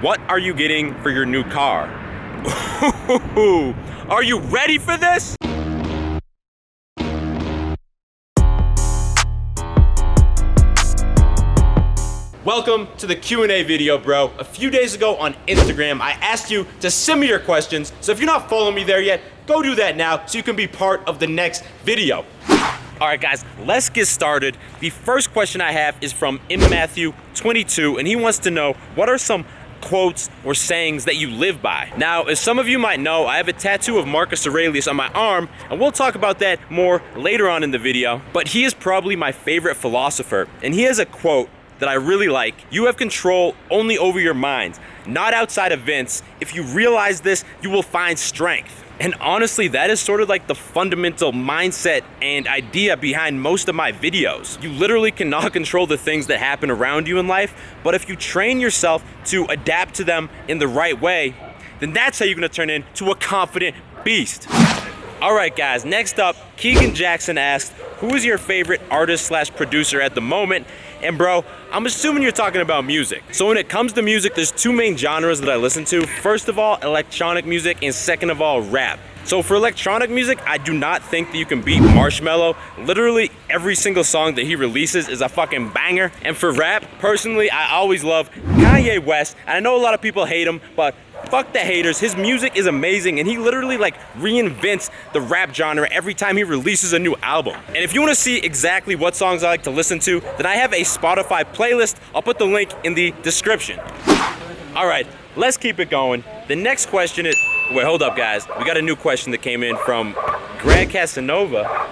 what are you getting for your new car? Are you ready for this? Welcome to the Q&A video, bro. A few days ago on Instagram, I asked you to send me your questions. So if you're not following me there yet, go do that now so you can be part of the next video. All right, guys, let's get started. The first question I have is from Matthew 22, and he wants to know, what are some quotes or sayings that you live by? Now, as some of you might know, I have a tattoo of Marcus Aurelius on my arm, and we'll talk about that more later on in the video. But he is probably my favorite philosopher, and he has a quote that I really like. You have control only over your mind, not outside events. If you realize this, you will find strength. And honestly, that is sort of like the fundamental mindset and idea behind most of my videos. You literally cannot control the things that happen around you in life, but if you train yourself to adapt to them in the right way, then that's how you're gonna turn into a confident beast. All right, guys, next up, Keegan Jackson asked, who is your favorite artist / producer at the moment? And bro, I'm assuming you're talking about music. So when it comes to music, there's two main genres that I listen to. First of all, electronic music, and second of all, rap. So for electronic music, I do not think that you can beat Marshmello. Literally every single song that he releases is a fucking banger. And for rap, personally, I always love Kanye West. And I know a lot of people hate him, but fuck the haters. His music is amazing, and he literally like reinvents the rap genre every time he releases a new album. And if you want to see exactly what songs I like to listen to, then I have a Spotify playlist. I'll put the link in the description. All right, let's keep it going. The next question is, wait, hold up, guys. We got a new question that came in from Greg Casanova.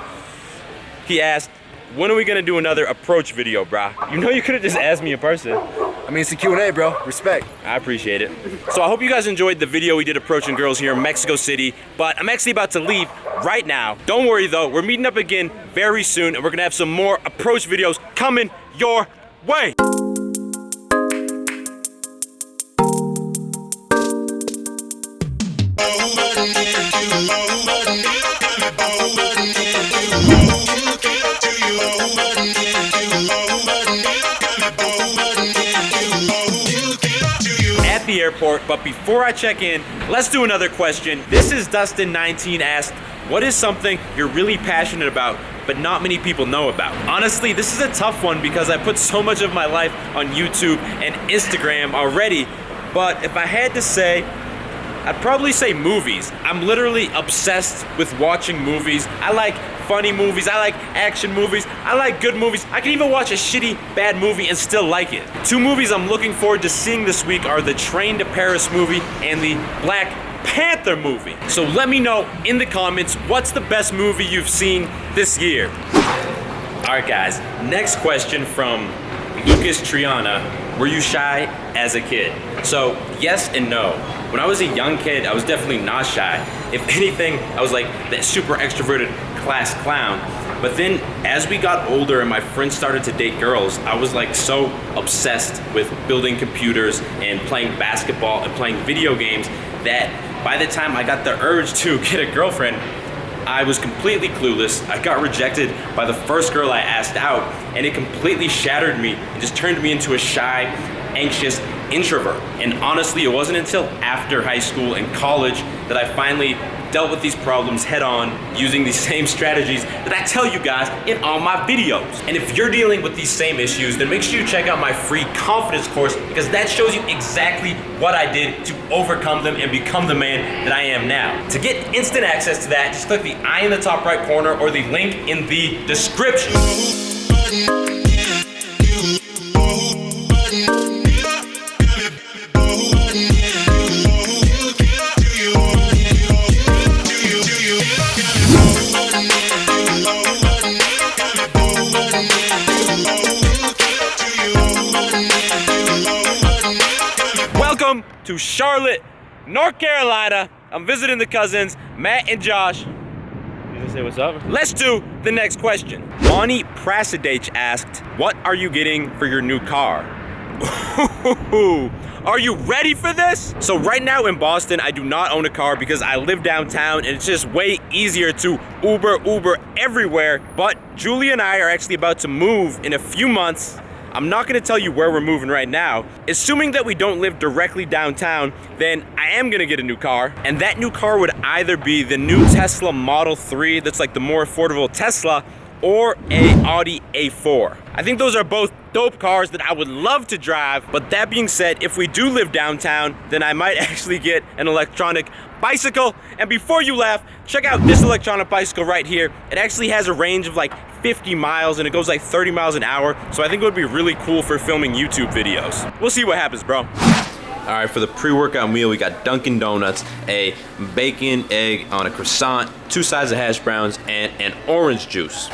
He asked, when are we gonna do another approach video, brah? You know you could have just asked me in person. I mean, it's a Q&A, bro. Respect. I appreciate it. So I hope you guys enjoyed the video we did approaching girls here in Mexico City, but I'm actually about to leave right now. Don't worry though, we're meeting up again very soon, and we're gonna have some more approach videos coming your way. At the airport, but before I check in, let's do another question. This is Dustin19 asked, what is something you're really passionate about but not many people know about? Honestly, this is a tough one because I put so much of my life on YouTube and Instagram already, but if I had to say, I'd probably say movies. I'm literally obsessed with watching movies. I like funny movies, I like action movies, I like good movies. I can even watch a shitty, bad movie and still like it. Two movies I'm looking forward to seeing this week are the Train to Paris movie and the Black Panther movie. So let me know in the comments, what's the best movie you've seen this year? All right, guys, next question from Lucas Triana. Were you shy as a kid? So yes and no. When I was a young kid, I was definitely not shy. If anything, I was like that super extroverted class clown. But then as we got older and my friends started to date girls, I was like so obsessed with building computers and playing basketball and playing video games that by the time I got the urge to get a girlfriend, I was completely clueless. I got rejected by the first girl I asked out, and it completely shattered me and just turned me into a shy, anxious introvert. And honestly, it wasn't until after high school and college that I finally dealt with these problems head on using these same strategies that I tell you guys in all my videos. And if you're dealing with these same issues, then make sure you check out my free confidence course, because that shows you exactly what I did to overcome them and become the man that I am now. To get instant access to that, just click the I in the top right corner or the link in the description. Welcome to Charlotte, North Carolina. I'm visiting the cousins, Matt and Josh. You gonna say what's up? Let's do the next question. Bonnie Prasadage asked, what are you getting for your new car? Are you ready for this? So right now in Boston, I do not own a car because I live downtown and it's just way easier to Uber everywhere. But Julie and I are actually about to move in a few months. I'm not gonna tell you where we're moving right now. Assuming that we don't live directly downtown, then I am gonna get a new car, and that new car would either be the new Tesla Model 3 that's like the more affordable Tesla, or a Audi A4. I think those are both dope cars that I would love to drive, but that being said, if we do live downtown, then I might actually get an electronic bicycle. And before you laugh, check out this electronic bicycle right here. It actually has a range of like 50 miles and it goes like 30 miles an hour, so I think it would be really cool for filming YouTube videos. We'll see what happens, bro. All right, for the pre-workout meal, we got Dunkin' Donuts, a bacon egg on a croissant, 2 sides of hash browns, and an orange juice.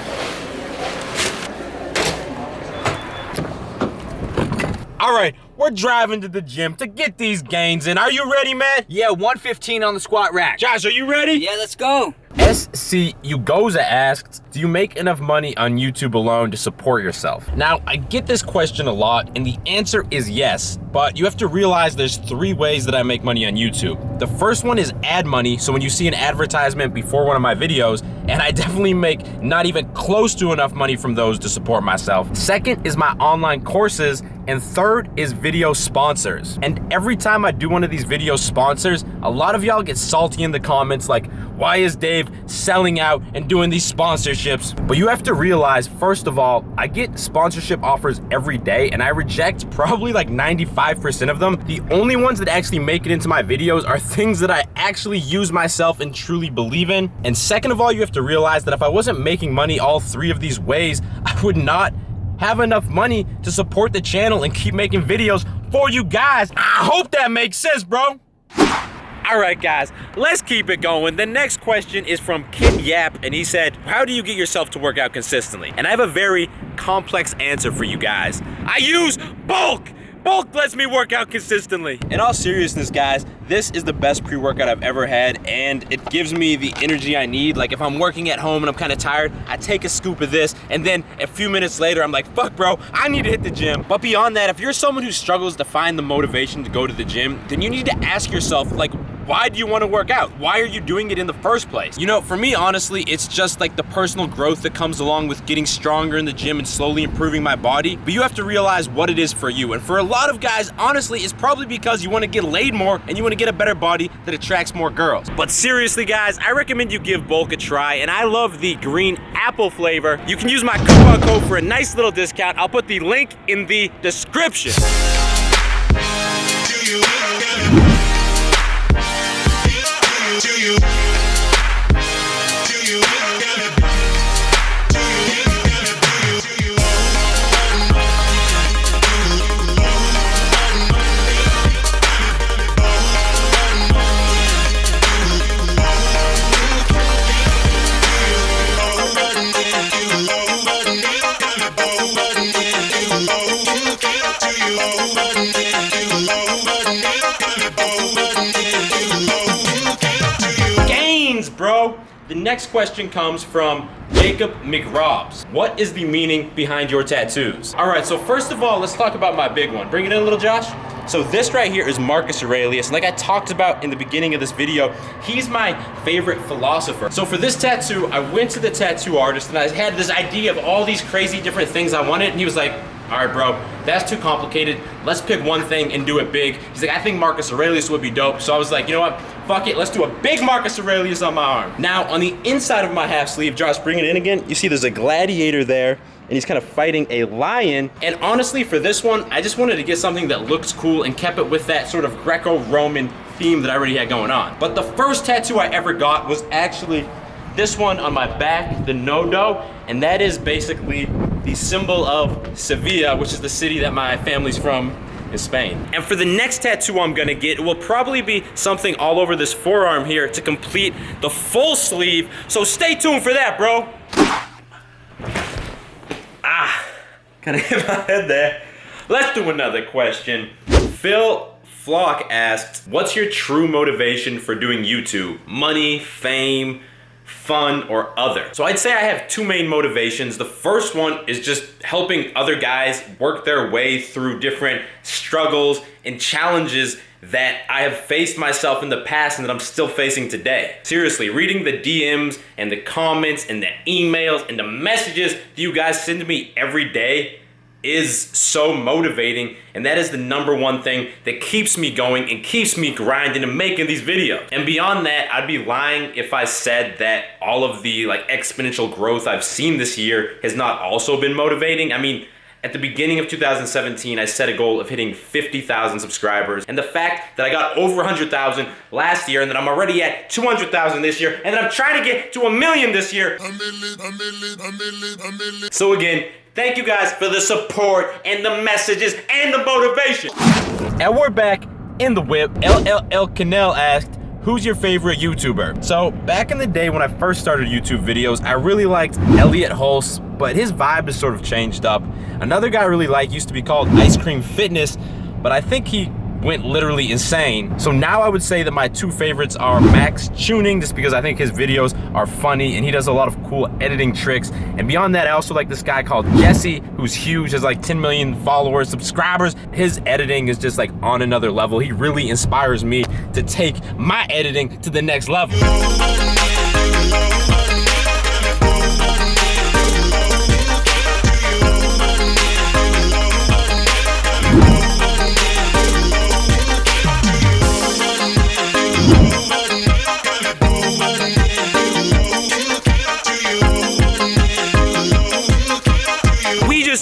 All right, we're driving to the gym to get these gains in. Are you ready, man? Yeah, 115 on the squat rack. Josh, are you ready? Yeah, let's go. SC Ugoza asked, do you make enough money on YouTube alone to support yourself? Now, I get this question a lot, and the answer is yes, but you have to realize there's 3 ways that I make money on YouTube. The first one is ad money, so when you see an advertisement before one of my videos, and I definitely make not even close to enough money from those to support myself. Second is my online courses, and third is video sponsors. And every time I do one of these video sponsors, a lot of y'all get salty in the comments like, why is Dave selling out and doing these sponsorships? But you have to realize, first of all, I get sponsorship offers every day and I reject probably like 95% of them. The only ones that actually make it into my videos are things that I actually use myself and truly believe in. And second of all, you have to realize that if I wasn't making money all 3 of these ways, I would not have enough money to support the channel and keep making videos for you guys. I hope that makes sense, bro. All right, guys, let's keep it going. The next question is from Kid Yap, and he said, how do you get yourself to work out consistently? And I have a very complex answer for you guys. I use bulk. Bulk lets me work out consistently. In all seriousness, guys, this is the best pre-workout I've ever had, and it gives me the energy I need. Like if I'm working at home and I'm kind of tired, I take a scoop of this, and then a few minutes later, I'm like, fuck, bro, I need to hit the gym. But beyond that, if you're someone who struggles to find the motivation to go to the gym, then you need to ask yourself, like, why do you want to work out? Why are you doing it in the first place? You know, for me, honestly, it's just like the personal growth that comes along with getting stronger in the gym and slowly improving my body. But you have to realize what it is for you. And for a lot of guys, honestly, it's probably because you want to get laid more and you want to get a better body that attracts more girls. But seriously, guys, I recommend you give bulk a try. And I love the green apple flavor. You can use my coupon code for a nice little discount. I'll put the link in the description. Gains, bro. The next question comes from Jacob McRobs. What is the meaning behind your tattoos? All right, so first of all, let's talk about my big one. Bring it in, little Josh. So this right here is Marcus Aurelius, and like I talked about in the beginning of this video, he's my favorite philosopher. So for this tattoo, I went to the tattoo artist and I had this idea of all these crazy different things I wanted, and he was like, all right, bro, that's too complicated. Let's pick one thing and do it big. He's like, I think Marcus Aurelius would be dope. So I was like, you know what? Fuck it, let's do a big Marcus Aurelius on my arm. Now, on the inside of my half sleeve, Josh, bring it in again. You see there's a gladiator there, and he's kind of fighting a lion. And honestly, for this one, I just wanted to get something that looks cool and kept it with that sort of Greco-Roman theme that I already had going on. But the first tattoo I ever got was actually this one on my back, the Nodo, and that is basically the symbol of Sevilla, which is the city that my family's from in Spain. And for the next tattoo I'm gonna get, it will probably be something all over this forearm here to complete the full sleeve, so stay tuned for that, bro. Kinda hit my head there. Let's do another question. Phil Flock asked, what's your true motivation for doing YouTube? Money, fame, fun, or other? So I'd say I have 2 main motivations. The first one is just helping other guys work their way through different struggles and challenges that I have faced myself in the past and that I'm still facing today. Seriously, reading the DMs and the comments and the emails and the messages that you guys send to me every day is so motivating, and that is the #1 thing that keeps me going and keeps me grinding and making these videos. And beyond that, I'd be lying if I said that all of the exponential growth I've seen this year has not also been motivating. I mean, at the beginning of 2017, I set a goal of hitting 50,000 subscribers. And the fact that I got over 100,000 last year, and that I'm already at 200,000 this year, and that I'm trying to get to 1 million this year. So again, thank you guys for the support and the messages and the motivation. And we're back in the whip. LLL Canal asked, who's your favorite YouTuber? So back in the day when I first started YouTube videos, I really liked Elliot Hulse, but his vibe has sort of changed up. Another guy I really liked used to be called Ice Cream Fitness, but I think he went literally insane. So now I would say that my two favorites are Max Tuning, just because I think his videos are funny and he does a lot of cool editing tricks. And beyond that, I also like this guy called Jesse, who's huge, has like 10 million followers, subscribers. His editing is just like on another level. He really inspires me to take my editing to the next level.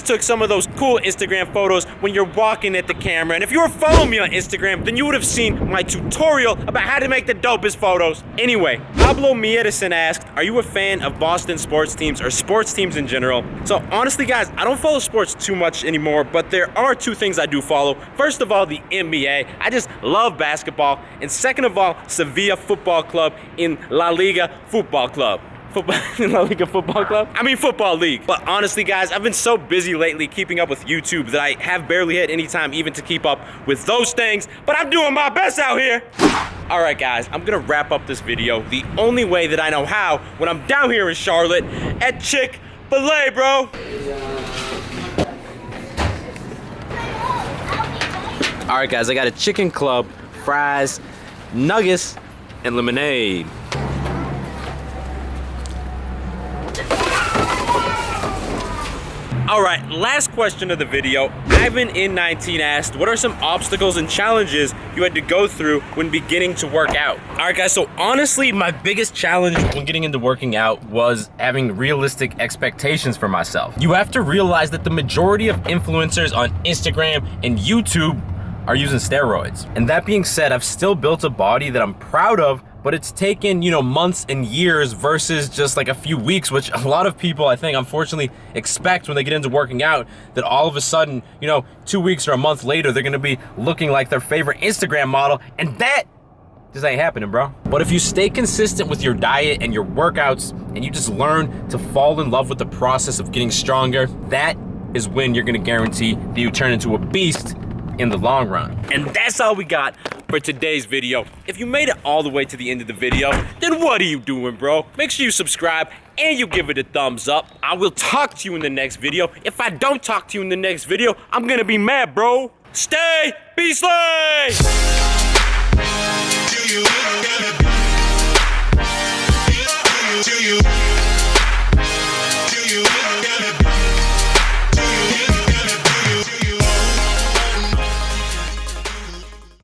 Took some of those cool Instagram photos when you're walking at the camera, and if you were following me on Instagram, then you would have seen my tutorial about how to make the dopest photos. Anyway, Pablo Miedeson asked, are you a fan of Boston sports teams or sports teams in general? So honestly guys, I don't follow sports too much anymore, but there are two things I do follow. First of all, the NBA. I just love basketball. And second of all, Sevilla Football Club in La Liga Football Club. La Liga Football Club? I mean Football League. But honestly guys, I've been so busy lately keeping up with YouTube that I have barely had any time even to keep up with those things, but I'm doing my best out here. Alright guys, I'm gonna wrap up this video the only way that I know how, when I'm down here in Charlotte at Chick-fil-A, bro. Alright guys, I got a chicken club, fries, nuggets, and lemonade. Alright, last question of the video. Ivan in 19 asked, what are some obstacles and challenges you had to go through when beginning to work out? Alright guys, so honestly, my biggest challenge when getting into working out was having realistic expectations for myself. You have to realize that the majority of influencers on Instagram and YouTube are using steroids. And that being said, I've still built a body that I'm proud of, but it's taken, months and years versus just like a few weeks, which a lot of people, I think, unfortunately expect when they get into working out, that all of a sudden, 2 weeks or a month later, they're gonna be looking like their favorite Instagram model, and that just ain't happening, bro. But if you stay consistent with your diet and your workouts, and you just learn to fall in love with the process of getting stronger, that is when you're gonna guarantee that you turn into a beast in the long run. And that's all we got for today's video. If you made it all the way to the end of the video, then what are you doing, bro? Make sure you subscribe and you give it a thumbs up. I will talk to you in the next video. If I don't talk to you in the next video, I'm gonna be mad, bro. Stay beastly!